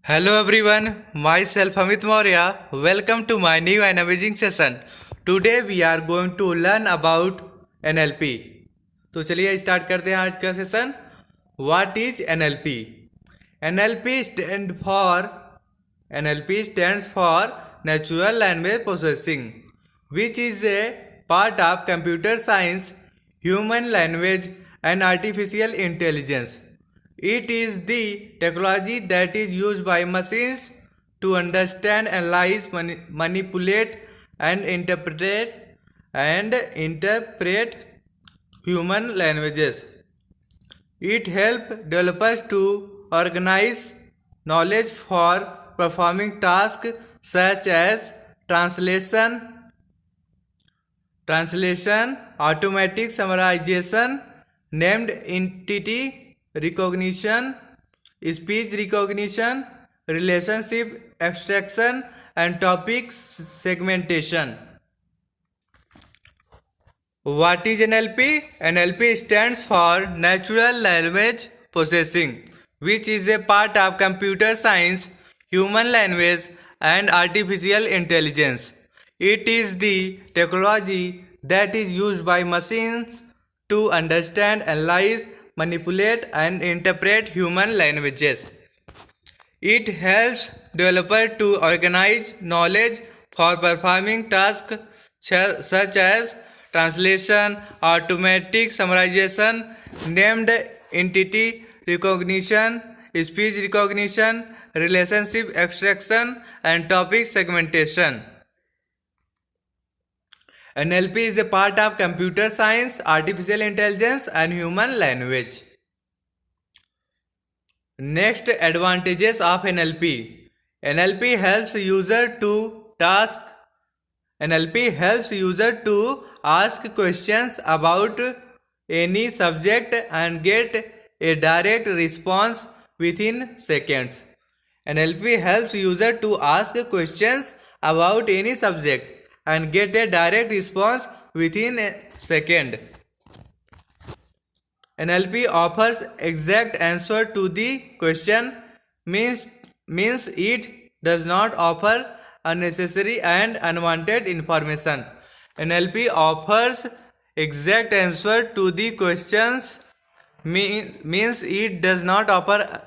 Hello everyone, myself Amit Maurya. Welcome to my new and amazing session. Today we are going to learn about NLP. तो चलिए start करते हैं आज का session. What is NLP? NLP stands for Natural Language Processing, which is a part of computer science, human language, and artificial intelligence. It is the technology that is used by machines to understand, analyze, manipulate, and interpret human languages. It helps developers to organize knowledge for performing tasks such as translation, automatic summarization, named entity recognition, speech recognition, relationship extraction, and topic segmentation. What is NLP? NLP stands for Natural Language Processing, which is a part of computer science, human language, and artificial intelligence. It is the technology that is used by machines to understand, analyze, manipulate, and interpret human languages. It helps developers to organize knowledge for performing tasks such as translation, automatic summarization, named entity recognition, speech recognition, relationship extraction, and topic segmentation. NLP is a part of computer science, artificial intelligence, and human language. Next, advantages of NLP. NLP helps user to ask questions about any subject and get a direct response within seconds. NLP helps user to ask questions about any subject and get a direct response within a second. NLP offers exact answer to the question, means it does not offer unnecessary and unwanted information. NLP offers exact answer to the questions, means it does not offer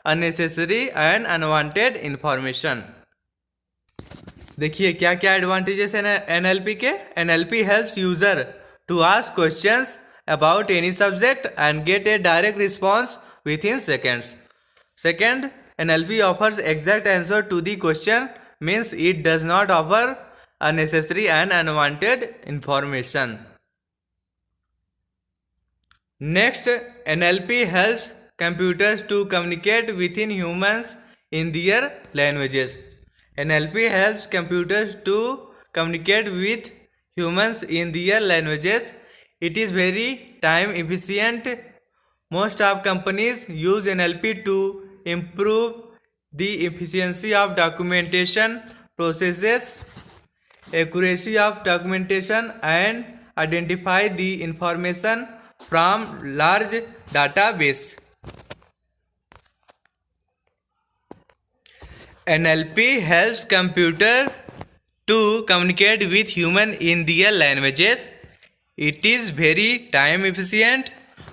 unnecessary and unwanted information. देखिए क्या क्या advantages है NLP के. NLP helps user to ask questions about any subject and get a direct response within seconds. Second, NLP offers exact answer to the question, means it does not offer unnecessary and unwanted information. Next, NLP helps computers to communicate within humans in their languages. NLP helps computers to communicate with humans in their languages. It is very time efficient. Most of companies use NLP to improve the efficiency of documentation processes, accuracy of documentation, and identify the information from large database. NLP helps computers to communicate with humans in their languages. It is very time efficient.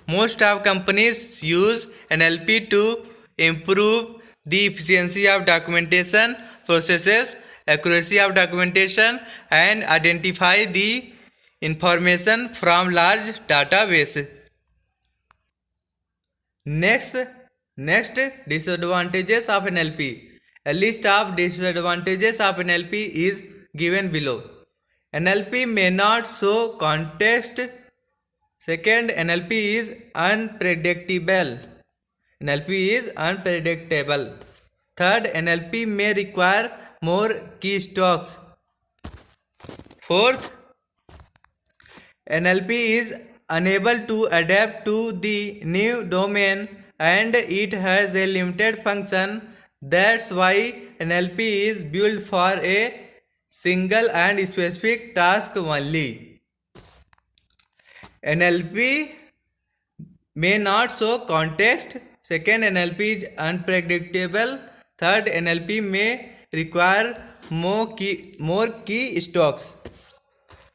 Most of companies use NLP to improve the efficiency of documentation processes, accuracy of documentation, and identify the information from large databases. Next, disadvantages of NLP. A list of disadvantages of NLP is given below. NLP may not show context. Second, NLP is unpredictable. Third, NLP may require more keystrokes. Fourth, NLP is unable to adapt to the new domain and it has a limited function. That's why NLP is built for a single and specific task only. NLP may not show context. Second, NLP is unpredictable. Third, NLP may require more key stocks.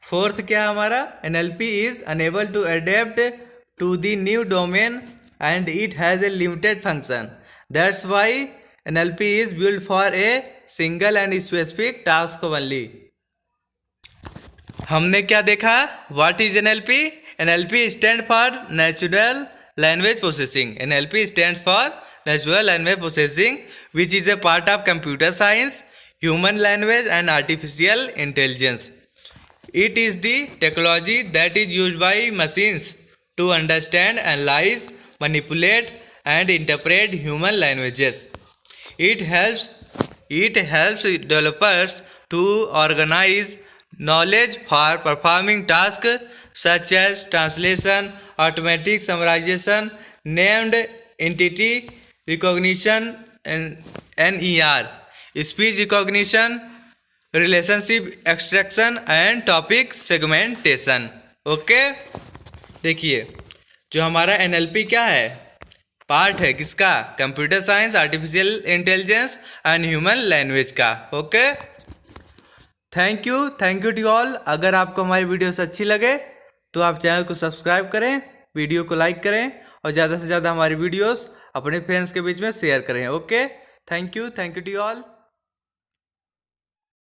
Fourth क्या है हमारा, NLP is unable to adapt to the new domain and it has a limited function. That's why NLP is built for a single and specific task only. हमने क्या देखा, what is NLP? NLP stand for natural language processing. NLP stand for natural language processing which is a part of computer science, human language and artificial intelligence. It is the technology that is used by machines to understand, analyze, manipulate, and interpret human languages. It helps developers to organize knowledge for performing tasks such as translation, automatic summarization, named entity recognition, NER, speech recognition, relationship extraction and topic segmentation. Okay, देखिए जो हमारा NLP क्या है, part है किसका, computer science, artificial intelligence and human language का. Okay, thank you to all. अगर आपको हमारी वीडियोस अच्छी लगे तो आप चैनल को सब्सक्राइब करें, वीडियो को लाइक करें और ज़्यादा से ज़्यादा हमारी वीडियोस अपने फ्रेंड्स के बीच में शेयर करें. Okay, thank you to all.